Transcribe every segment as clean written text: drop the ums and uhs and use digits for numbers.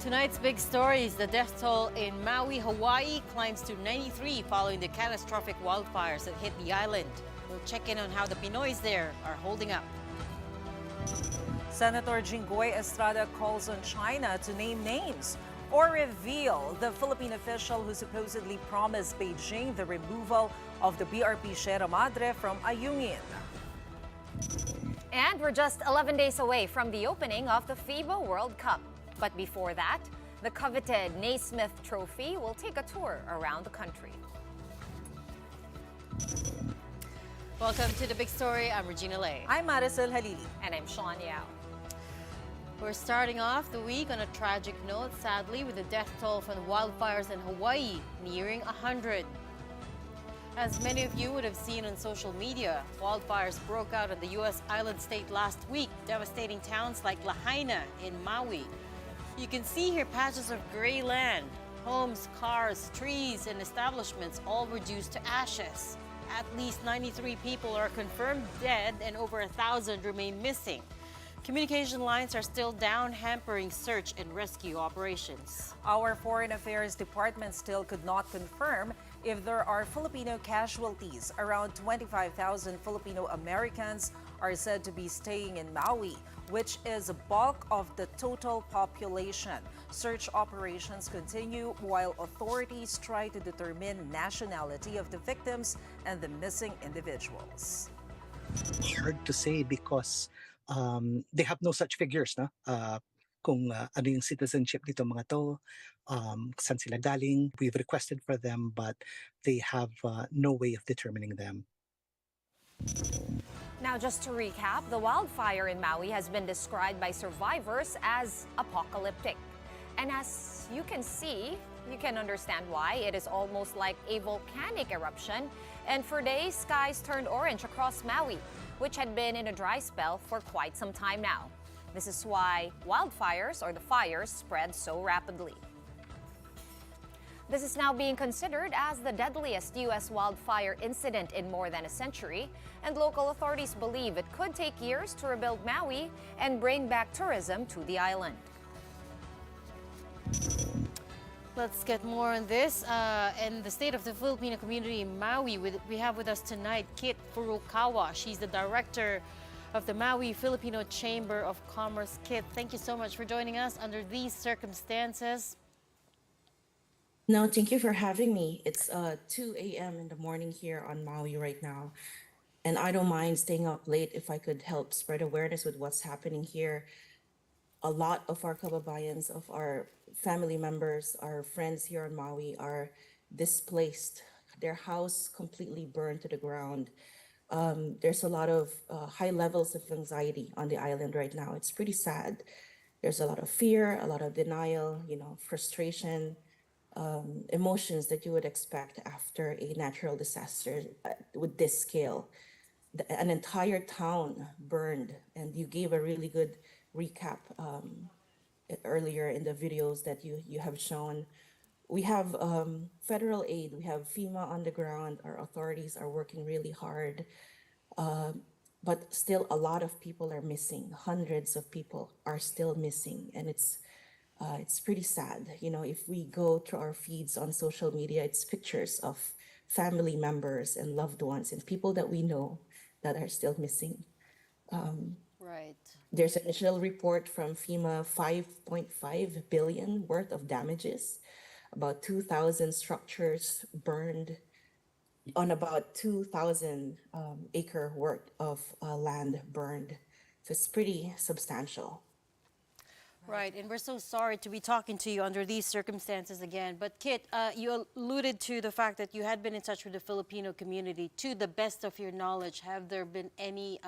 Tonight's big stories: the death toll in Maui, Hawaii climbs to 93 following the catastrophic wildfires that hit the island. We'll check in on how the Pinoys there are holding up. Senator Jinggoy Estrada calls on China to name names or reveal the Philippine official who supposedly promised Beijing the removal of the BRP Sierra Madre from Ayungin. And we're just 11 days away from the opening of the FIBA World Cup. But before that, the coveted Naismith Trophy will take a tour around the country. Welcome to the big story. I'm Regina Lay. I'm Maricel Halili. And I'm Sean Yao. We're starting off the week on a tragic note, sadly, with the death toll from the wildfires in Hawaii nearing 100. As many of you would have seen on social media, wildfires broke out in the U.S. island state last week, devastating towns like Lahaina in Maui. You can see here patches of gray land, homes, cars, trees, and establishments all reduced to ashes. At least 93 people are confirmed dead and over 1,000 remain missing. Communication lines are still down, hampering search and rescue operations. Our Foreign Affairs Department still could not confirm if there are Filipino casualties. Around 25,000 Filipino Americans are said to be staying in Maui, which is a bulk of the total population. Search operations continue while authorities try to determine nationality of the victims and the missing individuals. Hard to say because they have no such figures, na? Kung ano yung citizenship nito mga to, saan sila galing. We've requested for them, but they have no way of determining them. Now, just to recap, the wildfire in Maui has been described by survivors as apocalyptic. And as you can see, you can understand why. It is almost like a volcanic eruption. And for days, skies turned orange across Maui, which had been in a dry spell for quite some time now. This is why wildfires, or the fires, spread so rapidly. This is now being considered as the deadliest U.S. wildfire incident in more than a century, and local authorities believe it could take years to rebuild Maui and bring back tourism to the island. Let's get more on this. And the state of the Filipino community in Maui, we have with us tonight Kit Furukawa. She's the director of the Maui Filipino Chamber of Commerce. Kit, thank you so much for joining us under these circumstances. No, thank you for having me. It's 2 a.m. in the morning here on Maui right now. And I don't mind staying up late if I could help spread awareness with what's happening here. A lot of our kababayans, of our family members, our friends here on Maui are displaced. Their house completely burned to the ground. There's a lot of high levels of anxiety on the island right now. It's pretty sad. There's a lot of fear, a lot of denial, frustration, emotions that you would expect after a natural disaster with this scale. An entire town burned, and you gave a really good recap earlier in the videos that you have shown. We have federal aid, we have FEMA on the ground, our authorities are working really hard, but still a lot of people are missing. Hundreds of people are still missing, and it's pretty sad. If we go through our feeds on social media, it's pictures of family members and loved ones and people that we know that are still missing. Right. There's an initial report from FEMA, 5.5 billion worth of damages, about 2,000 structures burned on about 2,000 acre worth of land burned. So it's pretty substantial. Right, and we're so sorry to be talking to you under these circumstances again. But Kit, you alluded to the fact that you had been in touch with the Filipino community. To the best of your knowledge, have there been any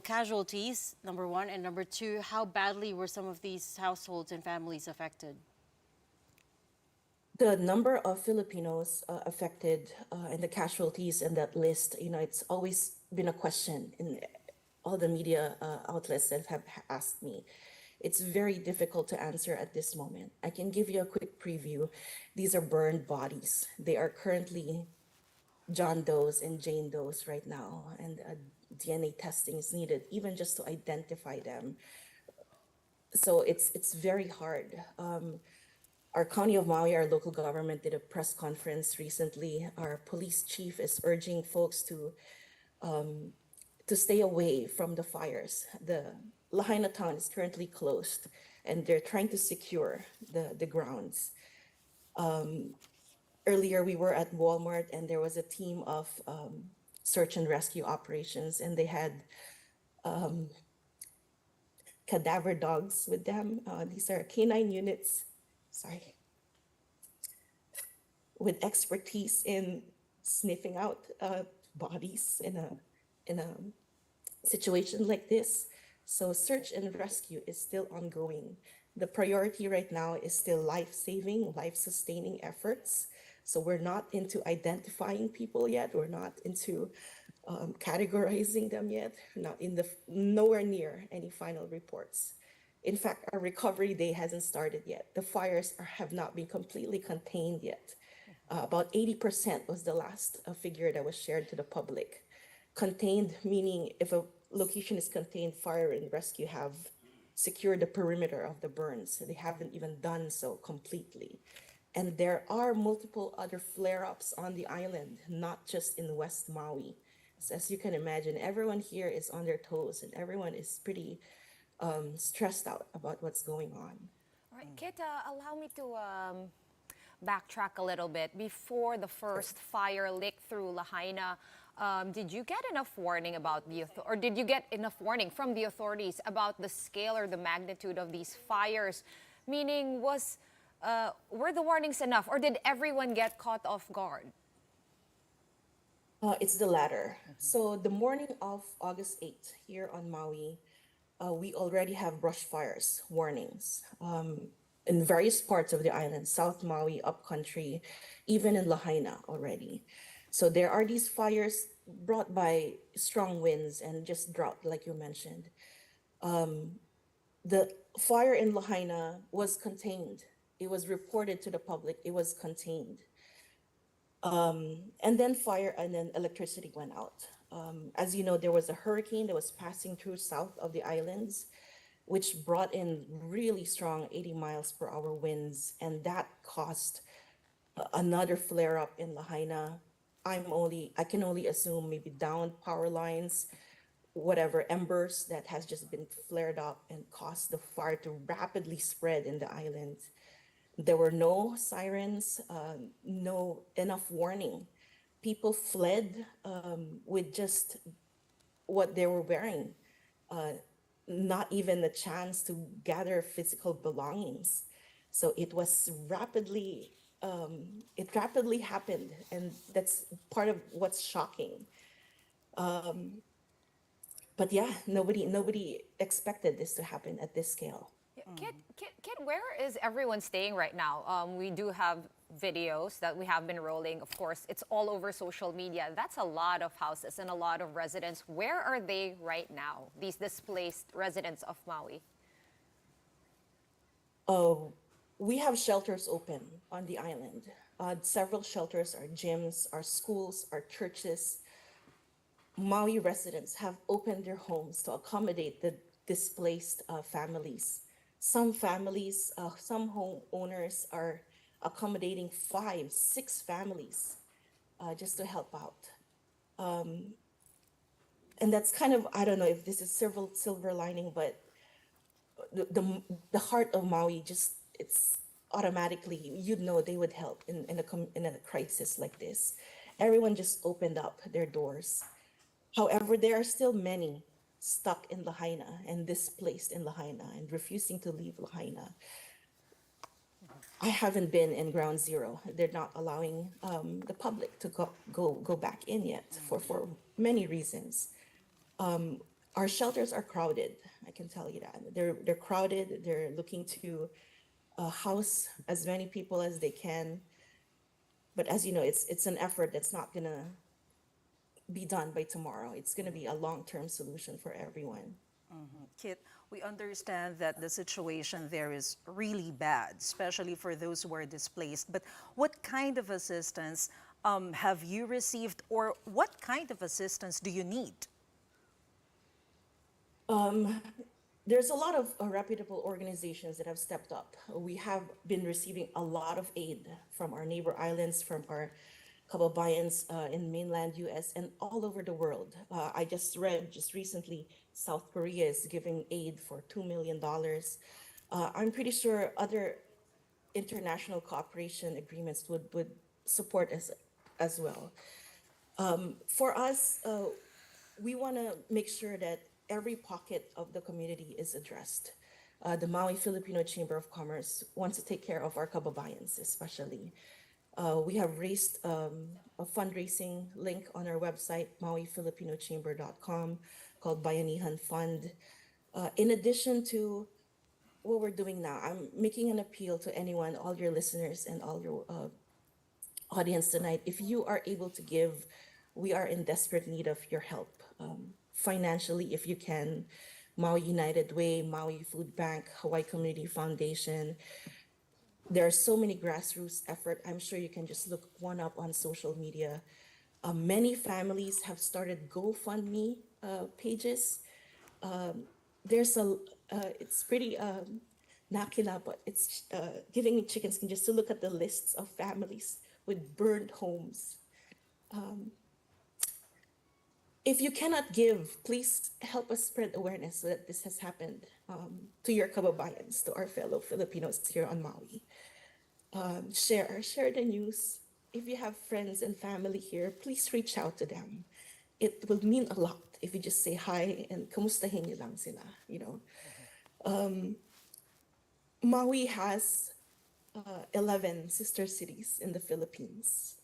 casualties, number one, and number two, how badly were some of these households and families affected? The number of Filipinos affected and the casualties in that list, it's always been a question in all the media outlets that have asked me. It's very difficult to answer at this moment. I can give you a quick preview. These are burned bodies. They are currently John Doe's and Jane Doe's right now, and DNA testing is needed, even just to identify them. so it's very hard. Our County of Maui, our local government, did a press conference recently. Our police chief is urging folks to stay away from the fires. The Lahaina town is currently closed, and they're trying to secure the grounds. Earlier, we were at Walmart, and there was a team of search and rescue operations, and they had cadaver dogs with them. These are canine units, sorry, with expertise in sniffing out bodies in a situation like this. So search and rescue is still ongoing. The priority right now is still life-saving, life-sustaining efforts. So we're not into identifying people yet. We're not into categorizing them yet. Not in the nowhere near any final reports. In fact, our recovery day hasn't started yet. The fires have not been completely contained yet. About 80% was the last figure that was shared to the public. Contained meaning if a location is contained, fire and rescue have secured the perimeter of the burns. They haven't even done so completely. And there are multiple other flare-ups on the island, not just in West Maui. So as you can imagine, everyone here is on their toes and everyone is pretty stressed out about what's going on. All right, Kit, allow me to backtrack a little bit. Before the first fire licked through Lahaina, did you get enough warning about or did you get enough warning from the authorities about the scale or the magnitude of these fires? Meaning, were the warnings enough, or did everyone get caught off guard? It's the latter. So the morning of August 8th here on Maui, we already have brush fires warnings in various parts of the island, South Maui, upcountry, even in Lahaina already. So there are these fires brought by strong winds and just drought, like you mentioned. The fire in Lahaina was contained. It was reported to the public. It was contained. And then fire and then electricity went out. As you know, there was a hurricane that was passing through south of the islands, which brought in really strong 80 miles per hour winds, and that caused another flare up in Lahaina. I can only assume maybe downed power lines, whatever embers that has just been flared up and caused the fire to rapidly spread in the island. There were no sirens, no enough warning. People fled with just what they were wearing, not even a chance to gather physical belongings. So it was it rapidly happened, and that's part of what's shocking. But yeah, nobody expected this to happen at this scale. Kit, where is everyone staying right now? We do have videos that we have been rolling. Of course, it's all over social media. That's a lot of houses and a lot of residents. Where are they right now, these displaced residents of Maui? We have shelters open on the island. Several shelters, our gyms, our schools, our churches. Maui residents have opened their homes to accommodate the displaced families. Some families, some homeowners are accommodating 5, 6 families just to help out. And that's kind of, I don't know if this is silver lining, but the heart of Maui just, it's automatically, they would help in a crisis like this. Everyone just opened up their doors. However, there are still many stuck in Lahaina and displaced in Lahaina and refusing to leave Lahaina. I haven't been in Ground Zero. They're not allowing the public to go back in yet for many reasons. Our shelters are crowded. I can tell you that they're crowded. They're looking to house as many people as they can. But as you know, it's an effort that's not gonna be done by tomorrow. It's gonna be a long-term solution for everyone. Kit, we understand that the situation there is really bad, especially for those who are displaced. But what kind of assistance have you received, or what kind of assistance do you need? there's a lot of reputable organizations that have stepped up. We have been receiving a lot of aid from our neighbor islands, from our kababayans in mainland US and all over the world. I just read just recently South Korea is giving aid for $2 million. I'm pretty sure other international cooperation agreements would support us as well. For us, we want to make sure that every pocket of the community is addressed. The Maui Filipino Chamber of Commerce wants to take care of our kababayans, especially. We have raised a fundraising link on our website, mauifilipinochamber.com, called Bayanihan Fund. In addition to what we're doing now, I'm making an appeal to anyone, all your listeners and all your audience tonight. If you are able to give, we are in desperate need of your help. Financially, if you can, Maui United Way, Maui Food Bank, Hawaii Community Foundation. There are so many grassroots effort. I'm sure you can just look one up on social media. Many families have started GoFundMe pages. There's it's pretty nakila, but it's giving me chicken skin just to look at the lists of families with burned homes. If you cannot give, please help us spread awareness so that this has happened to your kababayans, to our fellow Filipinos here on Maui. Share the news. If you have friends and family here, please reach out to them. It will mean a lot if you just say hi and kamustahin niyo lang sila, you know. Maui has 11 sister cities in the Philippines.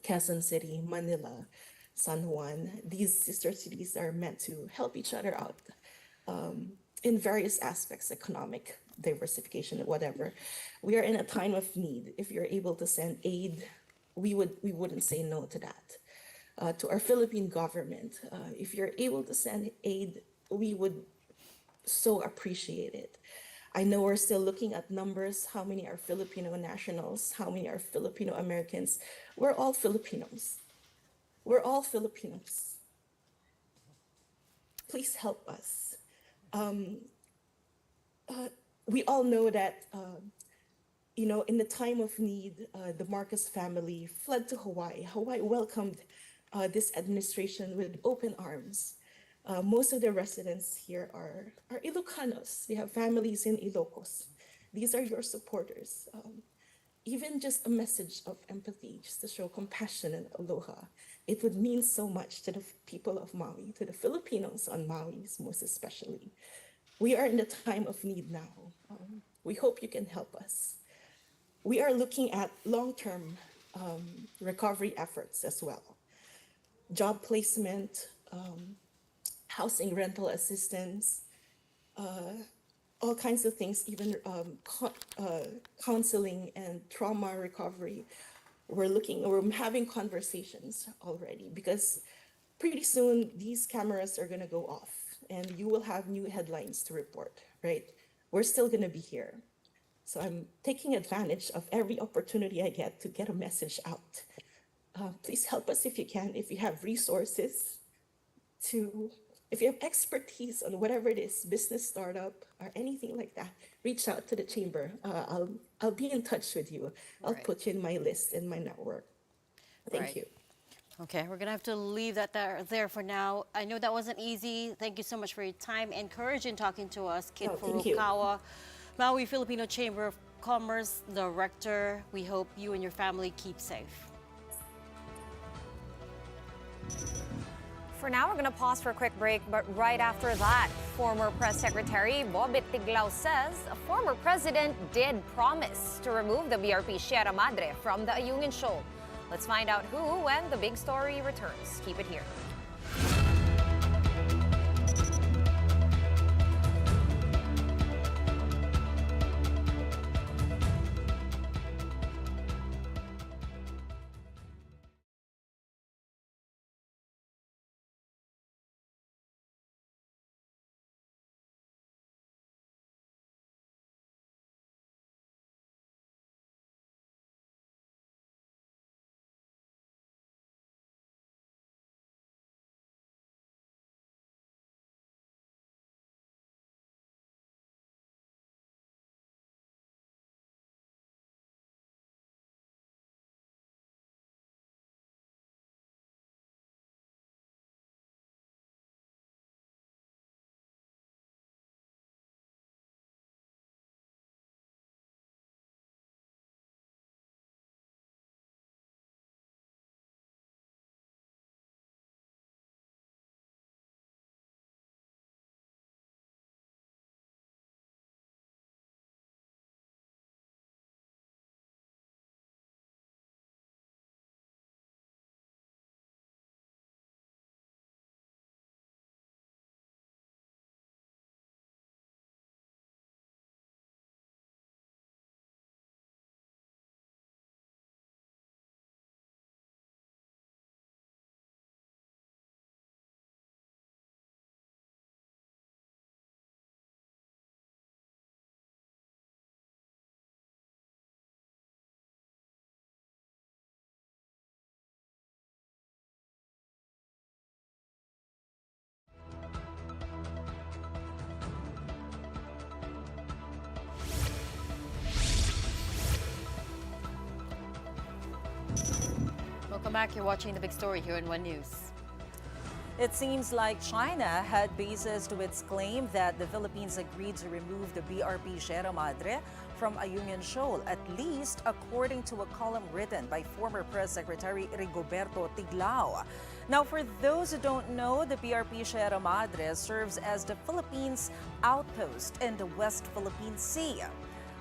Quezon City, Manila, San Juan. These sister cities are meant to help each other out in various aspects, economic diversification, whatever. We are in a time of need. If you're able to send aid, we wouldn't say no to that. To our Philippine government, if you're able to send aid, we would so appreciate it. I know we're still looking at numbers, how many are Filipino nationals, how many are Filipino Americans. We're all Filipinos. We're all Filipinos. Please help us. We all know that, in the time of need, the Marcos family fled to Hawaii. Hawaii welcomed this administration with open arms. Most of the residents here are Ilocanos. They have families in Ilocos. These are your supporters. Even just a message of empathy, just to show compassion and aloha, it would mean so much to the people of Maui, to the Filipinos on Maui, most especially. We are in the time of need now. We hope you can help us. We are looking at long-term recovery efforts as well. Job placement, housing rental assistance, all kinds of things, even counseling and trauma recovery. We're having conversations already because pretty soon these cameras are gonna go off and you will have new headlines to report, right? We're still gonna be here. So I'm taking advantage of every opportunity I get to get a message out. Please help us if you can, if you have resources if you have expertise on whatever it is, business startup or anything like that, reach out to the chamber. I'll be in touch with you. I'll Right. put you in my list, in my network. Thank Right. you. Okay, we're gonna have to leave that there for now. I know that wasn't easy. Thank you so much for your time and courage in talking to us, Kit Oh, thank you. Furukawa, Maui Filipino Chamber of Commerce Director. We hope you and your family keep safe. For now, we're going to pause for a quick break, but right after that, former Press Secretary Bobit Tiglao says a former president did promise to remove the BRP Sierra Madre from the Ayungin shoal. Let's find out who when the big story returns. Keep it here. Mac. You're watching The Big Story here in One News. It seems like China had basis to its claim that the Philippines agreed to remove the BRP Sierra Madre from Ayungin Shoal, at least according to a column written by former Press Secretary Rigoberto Tiglao. Now, for those who don't know, the BRP Sierra Madre serves as the Philippines' outpost in the West Philippine Sea.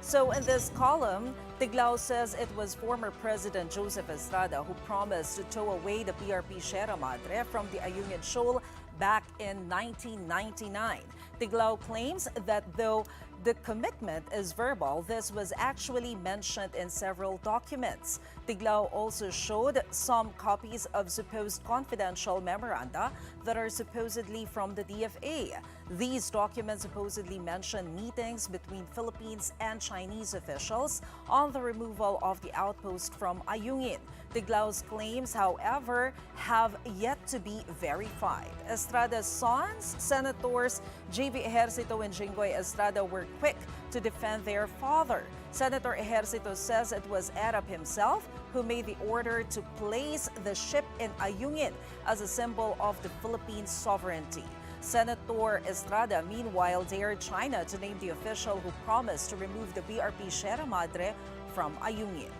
So in this column, Tiglao says it was former President Joseph Estrada who promised to tow away the BRP Sierra Madre from the Ayungin Shoal back in 1999. Tiglao claims that though the commitment is verbal, this was actually mentioned in several documents. Tiglao also showed some copies of supposed confidential memoranda that are supposedly from the DFA. These documents supposedly mention meetings between Philippines and Chinese officials on the removal of the outpost from Ayungin. Tiglao's claims, however, have yet to be verified. Estrada's sons, Senators JV Ejercito and Jinggoy Estrada, were quick to defend their father. Senator Ejercito says it was Arab himself who made the order to place the ship in Ayungin as a symbol of the Philippines' sovereignty. Senator Estrada, meanwhile, dared China to name the official who promised to remove the BRP Sierra Madre from Ayungin.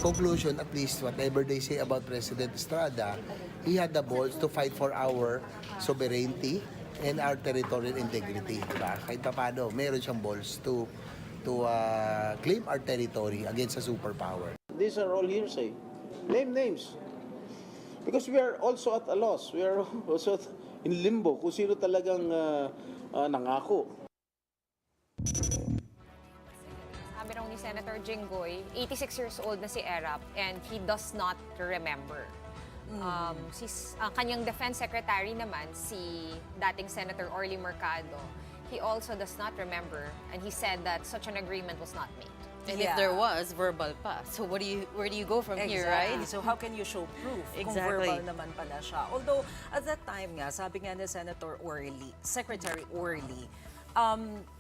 Conclusion, at least whatever they say about President Estrada, he had the balls to fight for our sovereignty and our territorial integrity. Diba? Kahit pa paano, meron siyang balls to claim our territory against a superpower. These are all hearsay. Name names. Because we are also at a loss. We are also in limbo kung sino talagang nangako. Sabi raw ni Senator Jinggoy, 86 years old na si Erap and he does not remember. Ang kanyang defense secretary naman, si dating Senator Orly Mercado, he also does not remember and he said that such an agreement was not made. And if there was, verbal pa. So where do you go from here, right? So how can you show proof kung Exactly. verbal naman pala siya? Although at that time nga, sabi nga ni Senator Orly, Secretary Orly,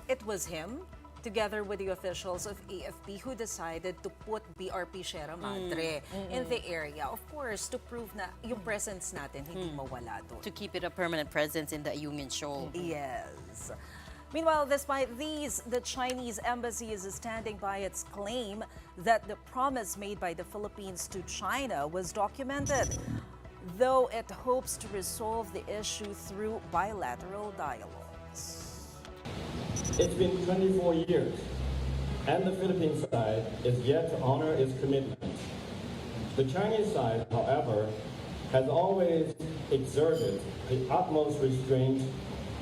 it was him together with the officials of AFP who decided to put BRP Sierra Madre in the area. Of course, to prove na yung presence natin hindi mawala doon. To keep it a permanent presence in the Ayungin Shoal. Yes. Meanwhile, despite these, the Chinese embassy is standing by its claim that the promise made by the Philippines to China was documented, though it hopes to resolve the issue through bilateral dialogues. It's been 24 years, and the Philippine side is yet to honor its commitment. The Chinese side, however, has always exerted the utmost restraint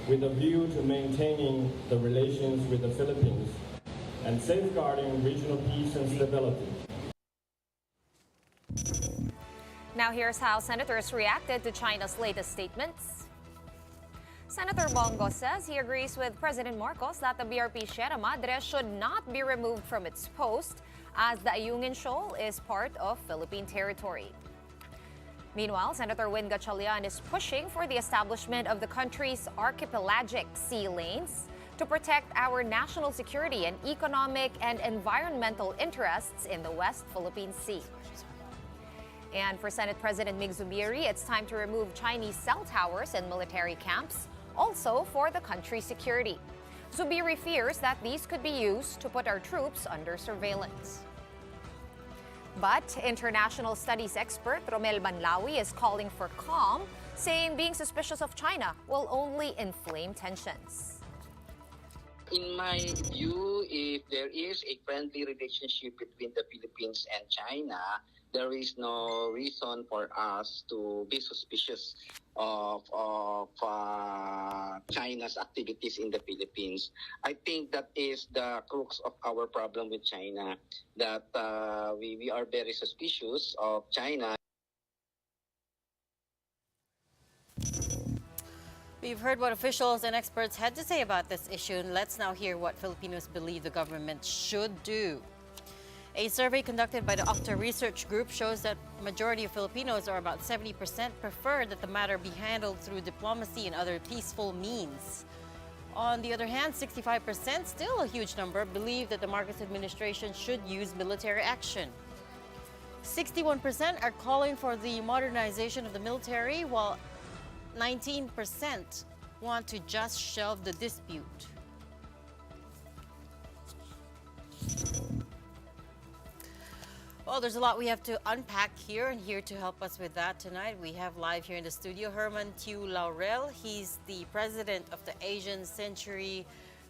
with a view to maintaining the relations with the Philippines and safeguarding regional peace and stability. Now here's how senators reacted to China's latest statements. Senator Bongo says he agrees with President Marcos that the BRP Sierra Madre should not be removed from its post as the Ayungin Shoal is part of Philippine territory. Meanwhile, Senator Win Gatchalian is pushing for the establishment of the country's archipelagic sea lanes to protect our national security and economic and environmental interests in the West Philippine Sea. And for Senate President Mig Zubiri, it's time to remove Chinese cell towers and military camps, also for the country's security. Zubiri fears that these could be used to put our troops under surveillance. But international studies expert Romel Banlawi is calling for calm, saying being suspicious of China will only inflame tensions. In my view, if there is a friendly relationship between the Philippines and China, there is no reason for us to be suspicious of China's activities in the Philippines. I think that is the crux of our problem with China, that we are very suspicious of China. We've heard what officials and experts had to say about this issue, and let's now hear what Filipinos believe the government should do. A survey conducted by the Okta Research Group shows that majority of Filipinos, or about 70%, prefer that the matter be handled through diplomacy and other peaceful means. On the other hand, 65%, still a huge number, believe that the Marcos administration should use military action. 61% are calling for the modernization of the military, while 19% want to just shelve the dispute. Well, there's a lot we have to unpack here, and here to help us with that tonight, we have live here in the studio Herman Tiglao. He's the president of the Asian Century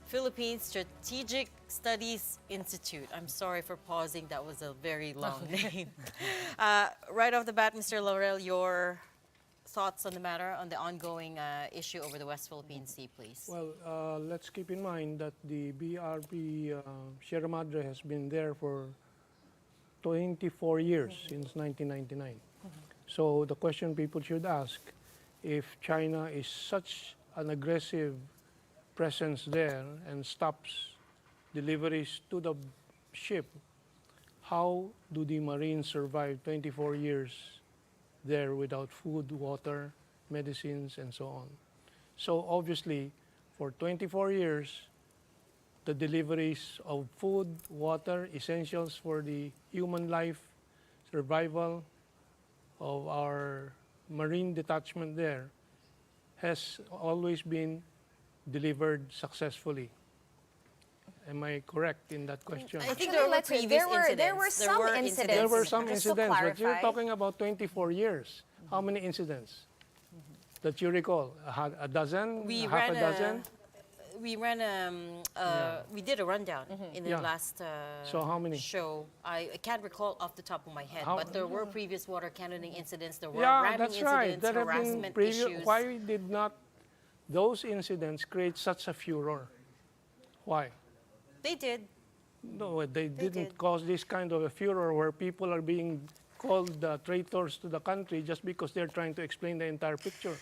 Philippines Strategic Studies Institute. I'm sorry for pausing, that was a very long name. Right off the bat, Mr. Laurel, your thoughts on the matter, on the ongoing issue over the West Philippine Sea, please. Well, let's keep in mind that the BRP Sierra Madre has been there for 24 years, since 1999. So the question people should ask, if China is such an aggressive presence there and stops deliveries to the ship, how do the Marines survive 24 years there without food, water, medicines, and so on? So obviously, for 24 years, the deliveries of food, water, essentials for the human life, survival of our Marine detachment there has always been delivered successfully. Am I correct in that question? I think Actually, there were let's see. previous There were incidents. some incidents. There were some Just to incidents, but you're clarify. talking about 24 years. How many incidents that you recall? A dozen? We half a ran dozen? we did a rundown in the Yeah. last So how many? show. I can't recall off the top of my head, How- but there were previous water cannoning incidents, there were Yeah, ramming that's right. incidents, There have been harassment previous. issues. Why did not those incidents create such a furor? Why? They did. No, they didn't did. cause this kind of a furor where people are being called traitors to the country just because they're trying to explain the entire picture.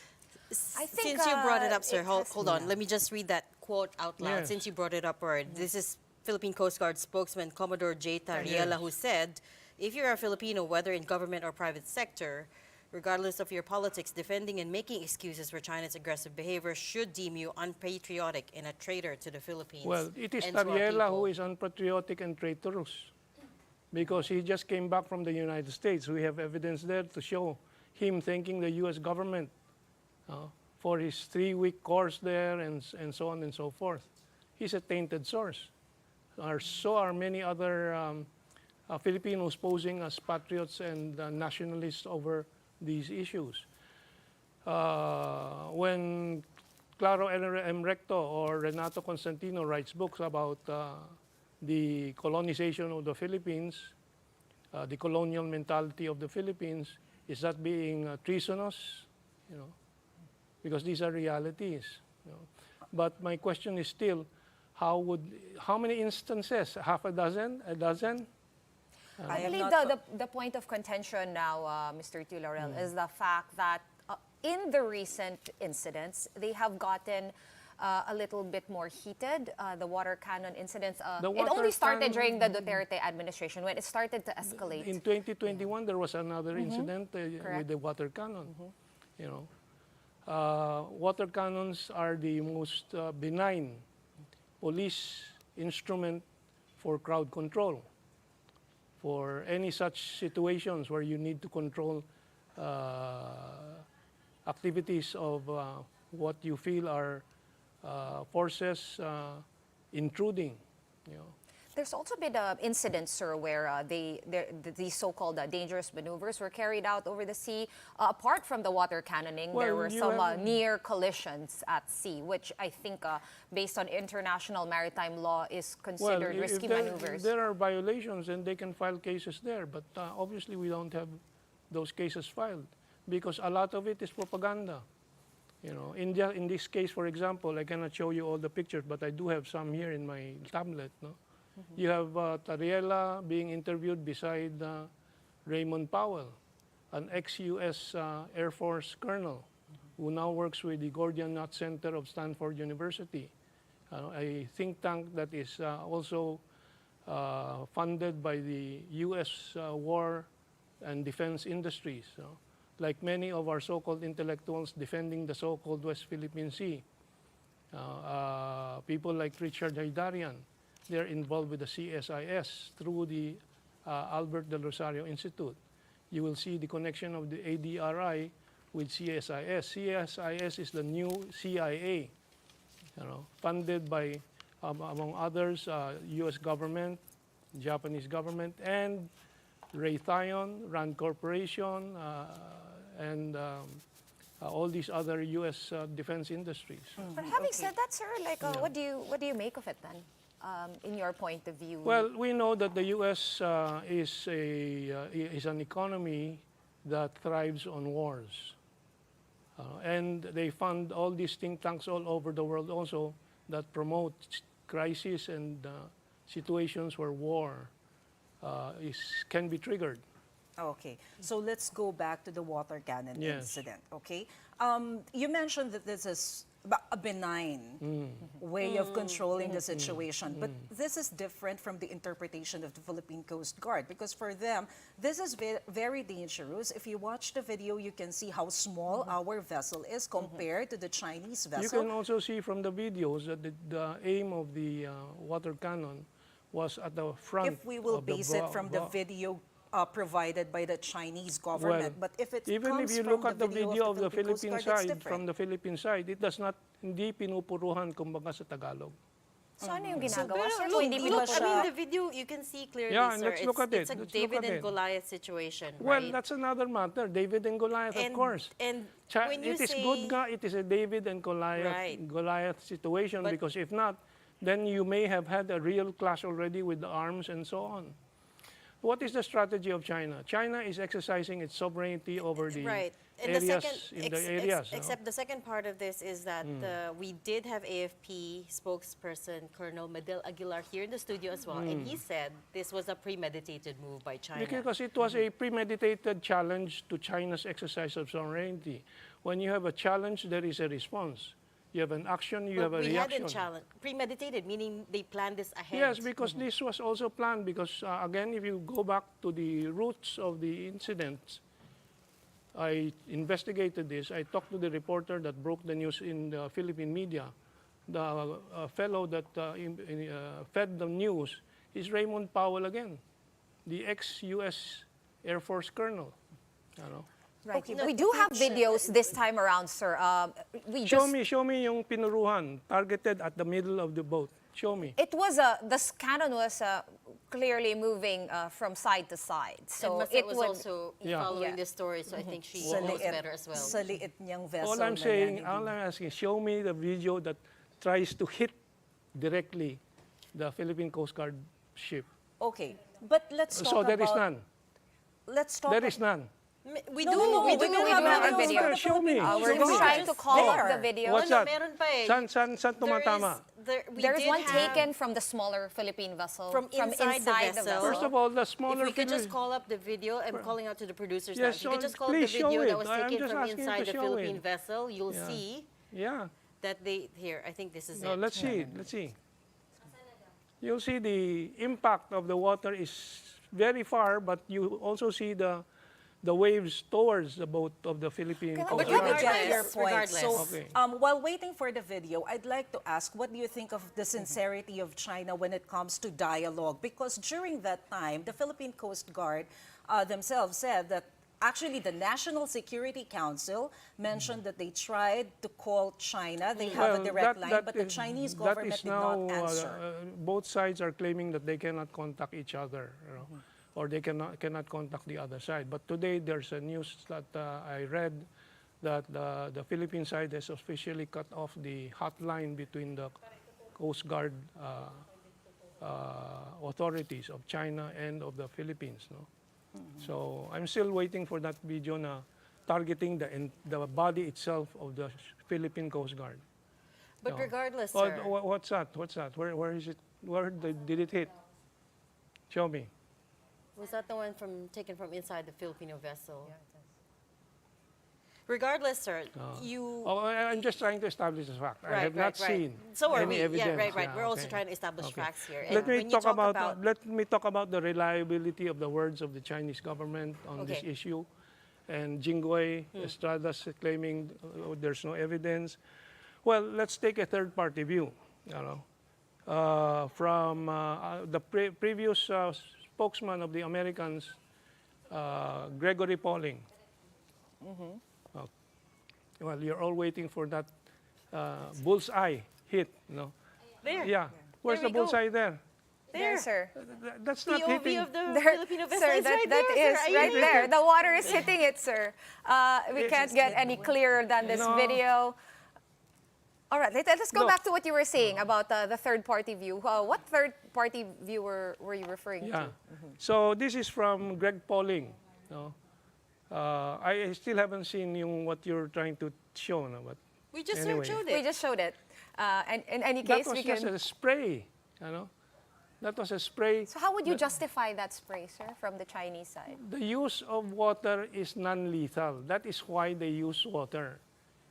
I think, Since you brought it up, sir, it hold, has- hold on. Let me just read that quote out loud. Yes. Since you brought it up already. This is Philippine Coast Guard spokesman Commodore J. Tariela, who said, if you're a Filipino, whether in government or private sector, regardless of your politics, defending and making excuses for China's aggressive behavior should deem you unpatriotic and a traitor to the Philippines. Well, it is and to our Tariela people. who is unpatriotic and traitorous because he just came back from the United States. We have evidence there to show him thanking the U.S. government for his 3-week course there and so on and so forth. He's a tainted source. So are many other Filipinos posing as patriots and nationalists over these issues. When Claro M. Recto or Renato Constantino writes books about the colonization of the Philippines, the colonial mentality of the Philippines, is that being treasonous? You know, because these are realities. You know. But my question is still, how many instances? Half a dozen? A dozen? I am believe not- the point of contention now, Mr. Tiglao, is the fact that in the recent incidents, they have gotten a little bit more heated. The water cannon incidents, The it water only started cannon- during the Duterte administration when it started to escalate. In 2021, there was another incident with Correct. the water cannon. You know, water cannons are the most benign police instrument for crowd control. For any such situations where you need to control activities of what you feel are forces intruding, you know. There's also been incidents, sir, where these so-called dangerous maneuvers were carried out over the sea. Apart from the water cannoning, there Well, were you some have- near collisions at sea, which I think, based on international maritime law, is considered if risky there, maneuvers. there are violations, and they can file cases there. But obviously, we don't have those cases filed because a lot of it is propaganda. You know, in this case, for example, I cannot show you all the pictures, but I do have some here in my tablet. No, you have Tariela being interviewed beside Raymond Powell, an ex-U.S. Air Force colonel who now works with the Gordian Knot Center of Stanford University, a think tank that is also funded by the U.S. war and defense industries. Like many of our so-called intellectuals defending the so-called West Philippine Sea. People like Richard Haydarian, they're involved with the CSIS through the Albert Del Rosario Institute, you will see the connection of the ADRI with CSIS. CSIS is the new CIA, funded by, among others, U.S. government, Japanese government, and Raytheon, Rand Corporation, and all these other U.S. defense industries. But having said that, sir, like, what do you make of it then, in your point of view? Well, we know that the U.S. Is an economy that thrives on wars. And they fund all these think tanks all over the world also that promote crises and situations where war can be triggered. Okay, so let's go back to the water cannon Yes. incident, okay? You mentioned that this is a benign way of controlling the situation, but this is different from the interpretation of the Philippine Coast Guard, because for them, this is very dangerous. If you watch the video, you can see how small our vessel is compared to the Chinese You vessel. can also see from the videos that the aim of the water cannon was at the front. If we will of the base it from the video provided by the Chinese government, but if it even comes if you from look at the video of the Philippine Coast Philippine Guard, it's side, different. from the Philippine side, it does not, hindi pinupuruhan kumbaga sa Tagalog. So ano yung ginagawa, Pero sir? look, Kung hindi look, mo I siya- mean, the video, you can see clearly, Yeah, sir. let's look at It's it. a Let's look David at and it. Goliath situation, Well, right? that's another matter. David and Goliath, of course. And when you It is say, good nga, it is a David and Right. Goliath situation, But- because if not, then you may have had a real clash already with the arms and so on. What is the strategy of China? China is exercising its sovereignty over the right. And areas, the second, in the areas. No? except the second part of this is that we did have AFP spokesperson Colonel Medel Aguilar here in the studio as well, and he said this was a premeditated move by China. Because it was a premeditated challenge to China's exercise of sovereignty. When you have a challenge, there is a response. You have an action, you But have a we reaction. hadn't challenged, premeditated, meaning they planned this ahead. Yes, because this was also planned because, again, if you go back to the roots of the incident, I investigated this. I talked to the reporter that broke the news in the Philippine media. The fellow that fed the news is Raymond Powell again, the ex-U.S. Air Force colonel. You know. Right. Okay, we but do the have picture- videos this time around, sir. Show me yung pinuruhan, targeted at the middle of the boat. Show me. It was the cannon was clearly moving from side to side. So and it was would. also Yeah. following Yeah. the story, so I think she Sa knows liit- better as well. Sa liit niyang vessel All I'm na saying, yan, all I'm asking, show me the video that tries to hit directly the Philippine Coast Guard ship. Okay, but let's talk So about... there is none. Let's talk There is none. We No, do, no, no, we do we have have a videos video. from the Show me. Philippine We're Show Coast me. Guard. trying to call up the There. video. What's no, that? meron pa eh. Saan There tumatama? There is did one have- taken from the smaller Philippine vessel. From inside the vessel. First of all, the If smaller we could just figure- call up the video, I'm calling out to the producers now. Yes, If you could so just call up the please show video that it. was I'm taken just from asking you inside to the show Philippine it. vessel, you'll Yeah. see Yeah. that here, I think this is No, it. let's see. Let's see. You'll see the impact of the water is very far, but you also see the waves towards the boat of the Philippine Okay, Coast But But let me Guard. get your regardless, point. regardless. So, Okay. while waiting for the video, I'd like to ask, what do you think of the sincerity of China when it comes to dialogue? Because during that time, the Philippine Coast Guard themselves said that actually the National Security Council mentioned that they tried to call China. They have a direct line, but the Chinese government did not answer. Both sides are claiming that they cannot contact each other, you know, or they cannot contact the other side. But today there's a news that I read that the Philippine side has officially cut off the hotline between the Coast Guard authorities of China and of the Philippines. No? So I'm still waiting for that video na targeting the body itself of the Philippine Coast Guard. But No. regardless, Oh, sir, what's that? What's that? Where is it? Where did it hit? Show me. was that the one taken from inside the Filipino vessel? Regardless, sir, you... Oh, I'm just trying to establish the fact. I have not seen So are any we. evidence. Yeah, right. Yeah, We're also okay. trying to establish Okay. facts here. Let And me when you talk about the reliability of the words of the Chinese government on this Okay. issue. And Jinggoy, Estrada's claiming there's no evidence. Well, let's take a third-party view. You know, from the previous spokesman of the Americans, Gregory Pauling. Oh, well, you're all waiting for that bullseye hit, no? There. Yeah. Where's There the we go. bullseye there? There, sir. That's not POV hitting. of the There, Filipino vessel sir, is right that there, is sir. right Ayungin. there. The water is hitting it, sir. We can't get any clearer than this No. video. All right, let's go Look. back to what you were saying about the third-party view. What third-party view were you referring Yeah. to? So this is from Greg Pauling. No? I still haven't seen what you're trying to show. No? But We just anyway. showed We it. just showed it. And in any That case, was we just can. a spray. You know? That was a spray. So how would you justify that spray, sir, from the Chinese side? The use of water is non-lethal. That is why they use water.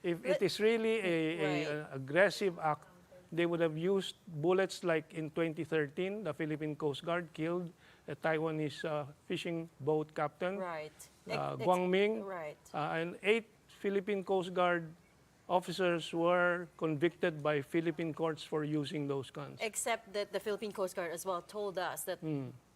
If it is really an aggressive act, they would have used bullets like in 2013, the Philippine Coast Guard killed a Taiwanese fishing boat captain, Right. Guang Ming, Right. and 8 Philippine Coast Guard officers were convicted by Philippine courts for using those guns. Except that the Philippine Coast Guard as well told us that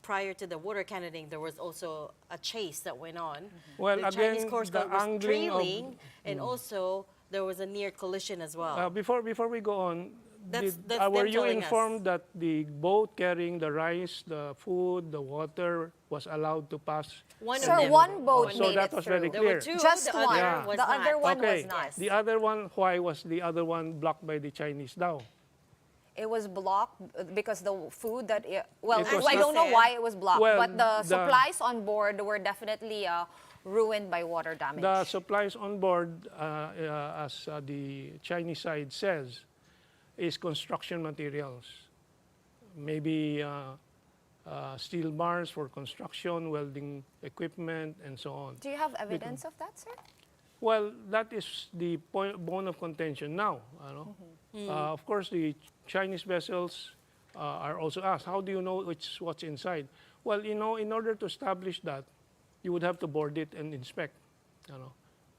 prior to the water cannoning, there was also a chase that went on. Well, the again, Chinese Coast the Guard was angling of- trailing, and also there was a near collision as well. Before we go on, That's were them you telling us. informed that the boat carrying the rice, the food, the water was allowed to pass? One Sir, of them. one boat So made that it was through. very There were clear. two. Just the one. other was The not. other one Okay, was not. the other one, why was the other one blocked by the Chinese daw? It was blocked because the food that well, It was I don't know not- why it was blocked, Well, but the the- supplies on board were definitely ruined by water damage. The supplies on board, as the Chinese side says, is construction materials. Maybe steel bars for construction, welding equipment, and so on. Do you have evidence of that, sir? Well, that is the bone of contention now. Of course, the Chinese vessels are also asked, how do you know what's inside? Well, in order to establish that, you would have to board it and inspect.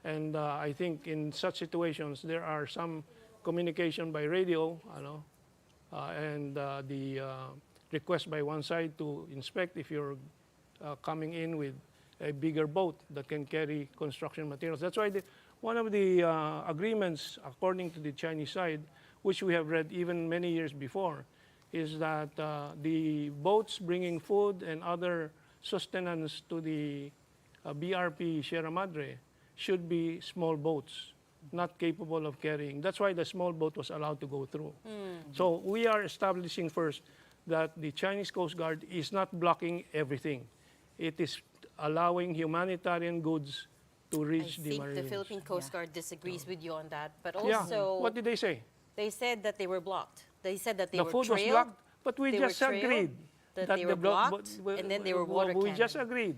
And I think in such situations, there are some communication by radio, and the request by one side to inspect if you're coming in with a bigger boat that can carry construction materials. That's why one of the agreements, according to the Chinese side, which we have read even many years before, is that the boats bringing food and other sustenance to the BRP Sierra Madre should be small boats, not capable of carrying. That's why the small boat was allowed to go through. So we are establishing first that the Chinese Coast Guard is not blocking everything. It is allowing humanitarian goods to I reach the think the Marines. Philippine Coast Guard disagrees with you on that, but Yeah. also What did they say? they said that they were blocked. They said that they The were food was trailed. blocked, but we They just were trailed, agreed that they were blocked, and then they were water We just cannoned. agreed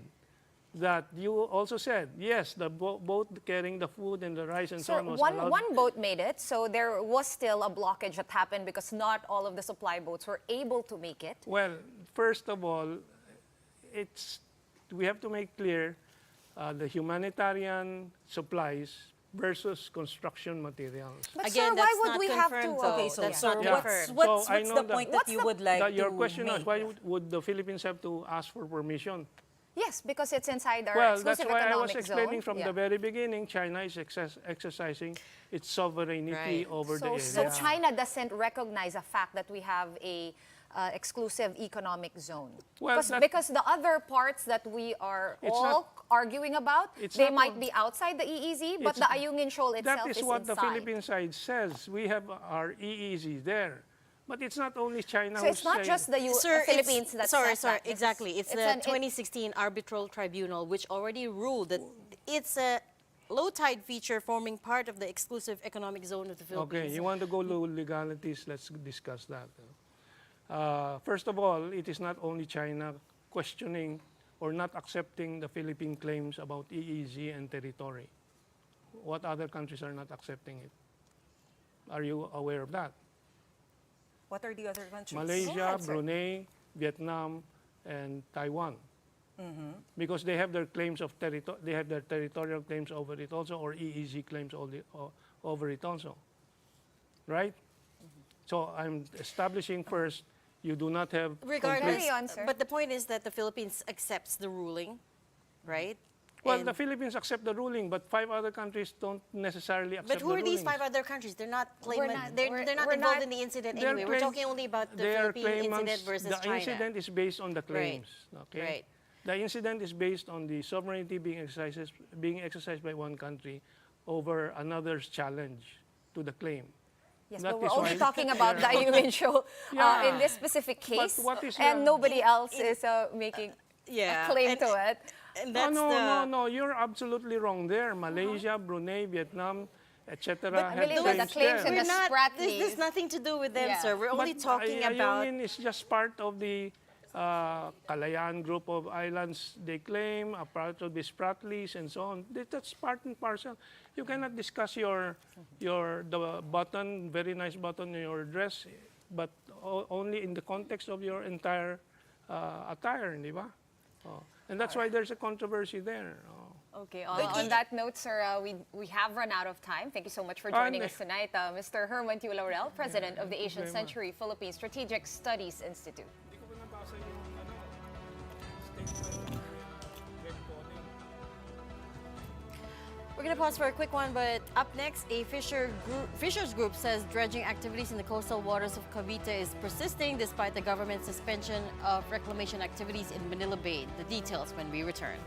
that you also said yes, the boat carrying the food and the rice and so Sir, on was one allowed. boat made it, so there was still a blockage that happened because not all of the supply boats were able to make it. Well, first of all, we have to make clear the humanitarian supplies versus construction materials. But Again, sir, why that's would not we have to? confirmed, though. Okay, so, That's so not Yeah. confirmed. what's So I the know that- point that you would like Your to question make? is why would the Philippines have to ask for permission? Yes, because it's inside our Well, that's exclusive why I economic was explaining zone. from Yeah. the very beginning, China is exercising its sovereignty Right. over the So area. China doesn't recognize the fact that we have a exclusive economic zone. Well, Because the other parts that we are It's all not- arguing about, it's they not might all- be outside the EEZ, but It's- the Ayungin shoal itself That is what inside. the Philippine side says. We have our EEZ there. But it's not only China So who's it's not saying- just the Sir, Philippines that sorry, says that. This is- exactly. It's the an- 2016 Arbitral Tribunal, which already ruled that it's a low tide feature forming part of the exclusive economic zone of the Philippines. Okay, you want to go to legalities, let's discuss that. First of all, it is not only China questioning or not accepting the Philippine claims about EEZ and territory. What other countries are not accepting it? Are you aware of that? What are the other countries? Malaysia, ahead, sir. Brunei, Vietnam, and Taiwan. Because they have their claims of they have their territorial claims over it also, or EEZ claims over it also. Right? So I'm establishing first You do not have Regardless, Carry on, sir. but the point is that the Philippines accepts the ruling, right? Well, And- the Philippines accept the ruling, but 5 other countries don't necessarily accept But the who are these rulings. 5 other countries? They're not claimant. not- they're we're- not we're involved not- in the incident They're anyway. We're claim- talking only about the they are Philippine incident claimants. versus The China. incident is based on the claims. Okay? Right. The incident is based on the sovereignty being exercised by one country over another's challenge to the claim. Yes, That but we're is only why- talking about the Ayungin show Yeah. in this specific case, what is and your- nobody else is making Yeah, a claim and- to it. And Oh, that's no, you're absolutely wrong there. Malaysia, Brunei, Vietnam, etc. have Melinda, the claims there. in We're the not. Spratlys. There's nothing to do with them, Yeah. sir. We're only But talking about. Ayungin is just part of the Kalayaan group of islands they claim, a part of the Spratlys and so on. That's part and parcel. You cannot discuss the button, very nice button in your dress, but only in the context of your entire attire, di ba? Oh. And that's why there's a controversy there. Oh. Okay, on that note, sir, we have run out of time. Thank you so much for joining us tonight. Mr. Herman Tiu Laurel, President of the Asian Century Philippine Strategic Studies Institute. Hindi ko pa nabasa yung statement. We're going to pause for a quick one, but up next, a fishers group says dredging activities in the coastal waters of Cavite is persisting despite the government's suspension of reclamation activities in Manila Bay. The details when we return.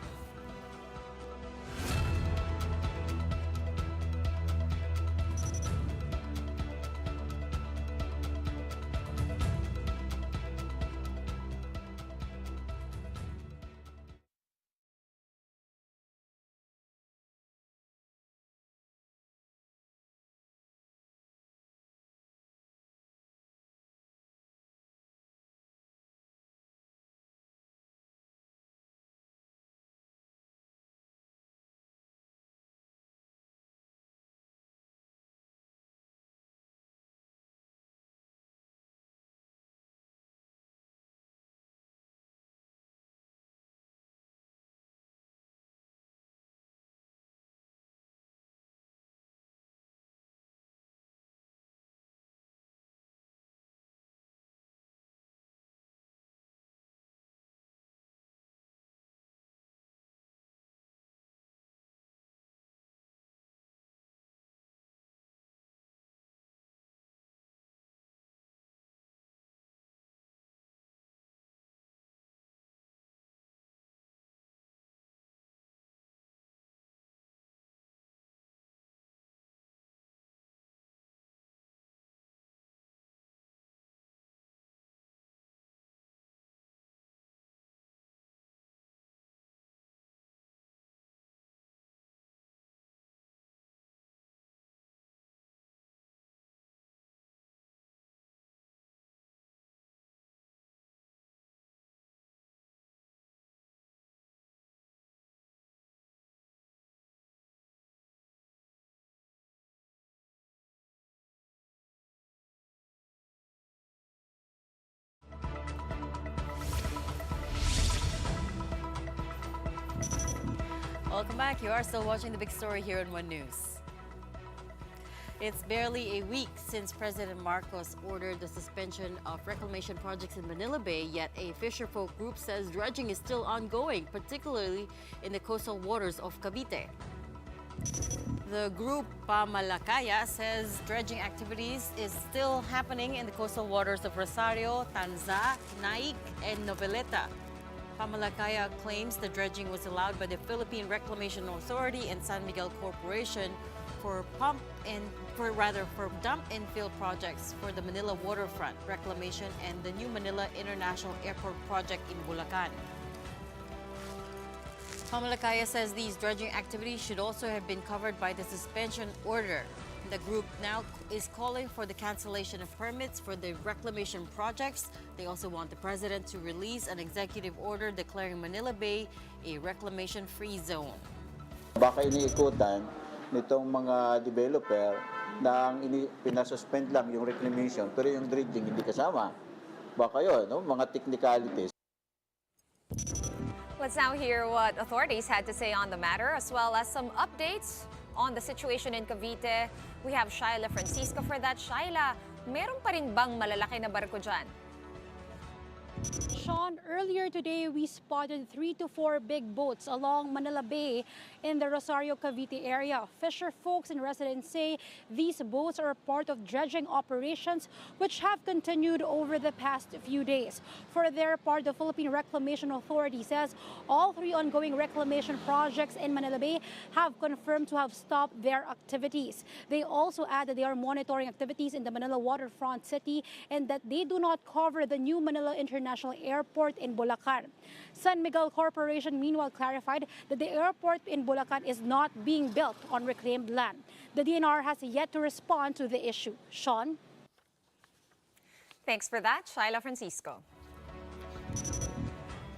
Welcome back. You are still watching the big story here on One News. It's barely a week since President Marcos ordered the suspension of reclamation projects in Manila Bay, yet a fisherfolk group says dredging is still ongoing, particularly in the coastal waters of Cavite. The group Pamalakaya says dredging activities is still happening in the coastal waters of Rosario, Tanza, Naik, and Noveleta. Pamalakaya claims the dredging was allowed by the Philippine Reclamation Authority and San Miguel Corporation for dump and fill projects for the Manila waterfront, Reclamation, and the new Manila International Airport project in Bulacan. Pamalakaya says these dredging activities should also have been covered by the suspension order. The group now is calling for the cancellation of permits for the reclamation projects. They also want the president to release an executive order declaring Manila Bay a reclamation-free zone. Baka iniikutan nitong mga developer na ang pinasuspend lang yung reclamation pero yung dredging hindi kasama. Baka yun, no? Mga technicalities. Let's now hear what authorities had to say on the matter, as well as some updates on the situation in Cavite. We have Shaila Francisco for that. Shaila, meron pa rin bang malalaki na barko dyan? Sean, earlier today we spotted 3 to 4 big boats along Manila Bay in the Rosario, Cavite area. Fisher folks and residents say these boats are part of dredging operations which have continued over the past few days. For their part, the Philippine Reclamation Authority says all 3 ongoing reclamation projects in Manila Bay have confirmed to have stopped their activities. They also add that they are monitoring activities in the Manila waterfront city and that they do not cover the new Manila International Airport in Bulacan. San Miguel Corporation meanwhile clarified that the airport in Bulacan is not being built on reclaimed land. The DNR has yet to respond to the issue. Sean? Thanks for that, Shaila Francisco.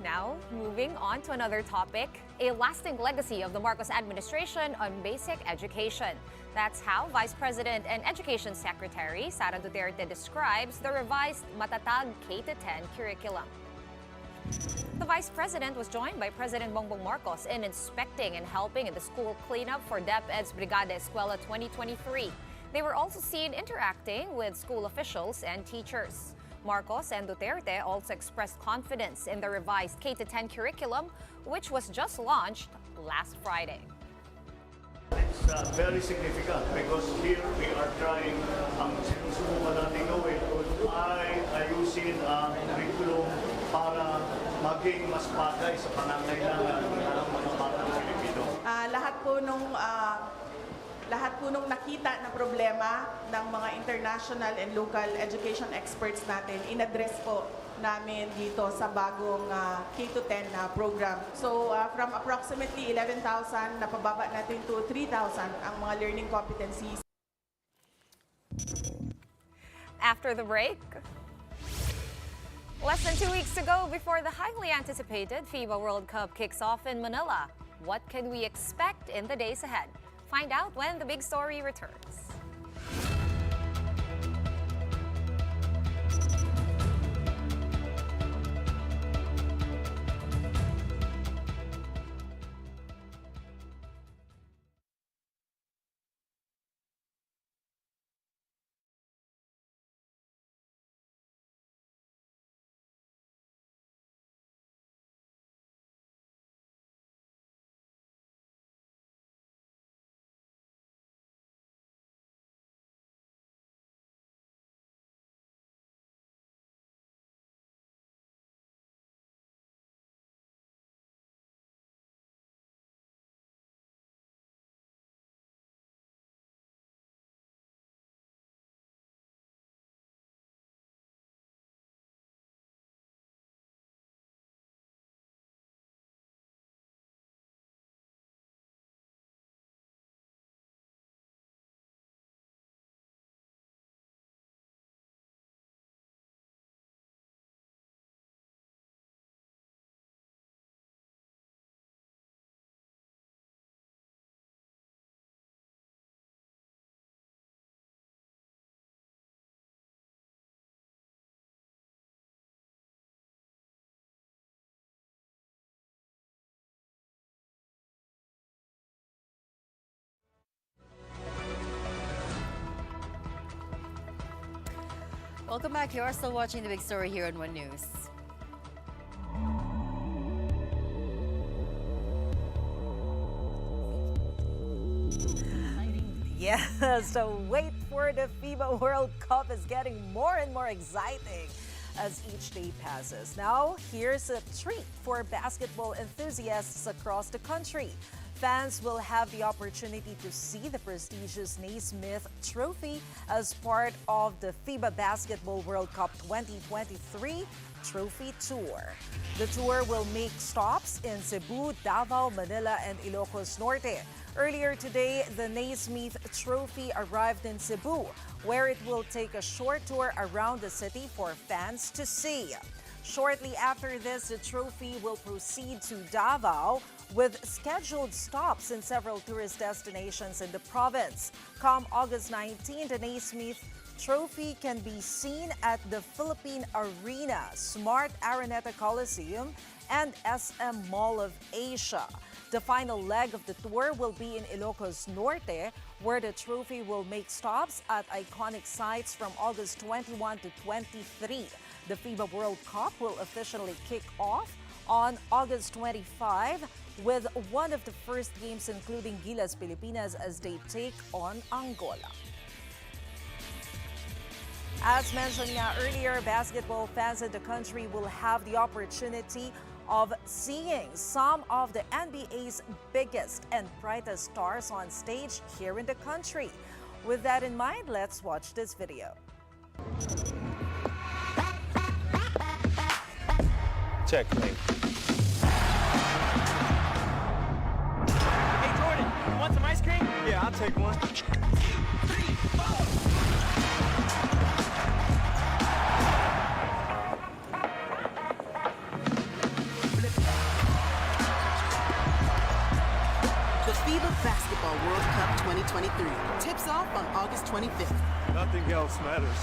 Now, moving on to another topic, a lasting legacy of the Marcos administration on basic education. That's how Vice President and Education Secretary Sara Duterte describes the revised Matatag K-10 curriculum. The Vice President was joined by President Bongbong Marcos in inspecting and helping in the school cleanup for DepEd's Brigada Escuela 2023. They were also seen interacting with school officials and teachers. Marcos and Duterte also expressed confidence in the revised K-10 curriculum, which was just launched last Friday. It's very significant because here we are trying ang sinusubukan natin gawin ay ayusin ang curriculum para maging mas bagay sa pangangailangan ng mga batang Pilipino. Lahat po nung nakita na problema ng mga international and local education experts natin, in-address po namin dito sa bagong K-10 na program. So from approximately 11,000, napababa natin to 3,000 ang mga learning competencies. After the break, less than 2 weeks to go before the highly anticipated FIBA World Cup kicks off in Manila. What can we expect in the days ahead? Find out when the big story returns. Welcome back. You are still watching the big story here on One News. Yes, so wait for the FIBA World Cup is getting more and more exciting as each day passes. Now, here's a treat for basketball enthusiasts across the country. Fans will have the opportunity to see the prestigious Naismith Trophy as part of the FIBA Basketball World Cup 2023 Trophy Tour. The tour will make stops in Cebu, Davao, Manila, and Ilocos Norte. Earlier today, the Naismith Trophy arrived in Cebu, where it will take a short tour around the city for fans to see. Shortly after this, the trophy will proceed to Davao with scheduled stops in several tourist destinations in the province. Come August 19, the Naismith Trophy can be seen at the Philippine Arena, Smart Araneta Coliseum, and SM Mall of Asia. The final leg of the tour will be in Ilocos Norte, where the trophy will make stops at iconic sites from August 21 to 23. The FIBA World Cup will officially kick off on August 25 with one of the first games including Gilas Pilipinas as they take on Angola. As mentioned earlier, basketball fans in the country will have the opportunity of seeing some of the NBA's biggest and brightest stars on stage here in the country. With that in mind, let's watch this video. Checkmate. Hey Jordan, you want some ice cream? Yeah, I'll take one. The FIBA Basketball World Cup 2023 tips off on August 25th. Nothing else matters.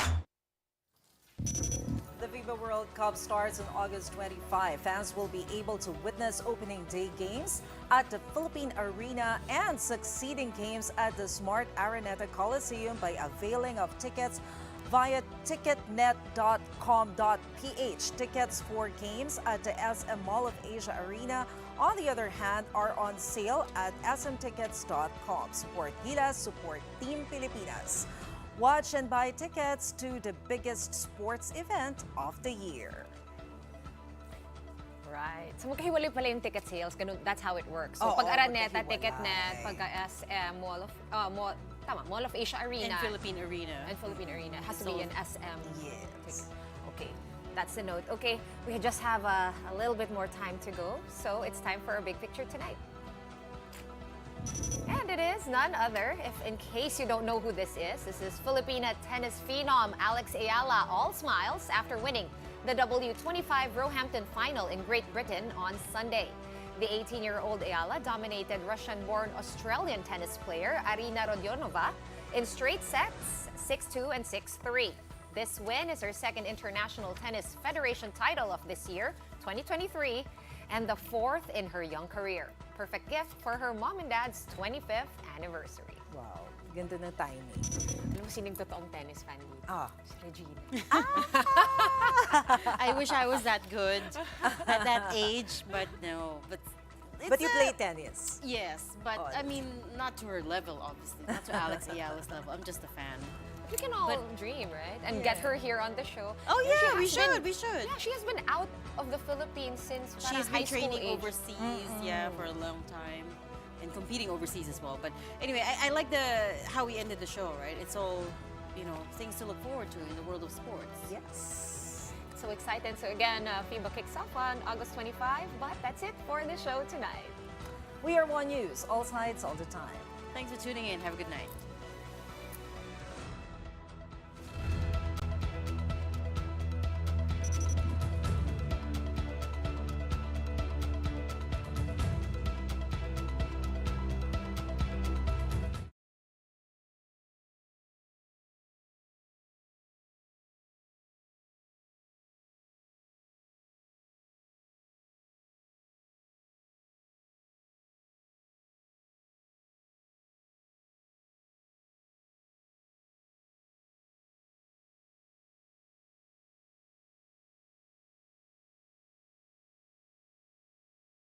The FIBA World Cup starts on August 25. Fans will be able to witness opening day games at the Philippine Arena and succeeding games at the Smart Araneta Coliseum by availing of tickets via ticketnet.com.ph. Tickets for games at the SM Mall of Asia Arena, on the other hand, are on sale at smtickets.com. Support Gilas, support Team Pilipinas. Watch and buy tickets to the biggest sports event of the year. Right. So magkahiwalay pala yung ticket sales. Ganun, that's how it works. So Oo, pag Araneta, magkahiwalay. Ticketnet, pag SM, Mall of Asia Arena. And Philippine Arena. And Philippine Arena. It has to So- be an SM. Yes. Okay. That's the note. Okay, we just have a little bit more time to go. So it's time for a big picture tonight. And it is none other, if in case you don't know who this is Filipina tennis phenom Alex Ayala, all smiles after winning the W25 Roehampton final in Great Britain on Sunday. The 18-year-old Ayala dominated Russian-born Australian tennis player Arina Rodionova in straight sets, 6-2 and 6-3. This win is her second International Tennis Federation title of this year, 2023, and the fourth in her young career. Perfect gift for her mom and dad's 25th anniversary. Wow, ganda ng timing. Alam mo sinong totoong tennis fan dito? Si Regina. I wish I was that good at that age, but no. But you play tennis. Yes, but I mean, not to her level, obviously. Not to Alex Ayala's level. I'm just a fan. We can all dream, right? And get her here on the show. Oh You know, yeah, we she has should. We should. Yeah, she has been out of the Philippines since She's high been school training age. overseas, yeah, for a long time, and competing overseas as well. But anyway, I like how we ended the show. Right? It's all, things to look forward to in the world of sports. Yes. So excited. So again, FIBA kicks off on August 25. But that's it for the show tonight. We are One News, all sides, all the time. Thanks for tuning in. Have a good night.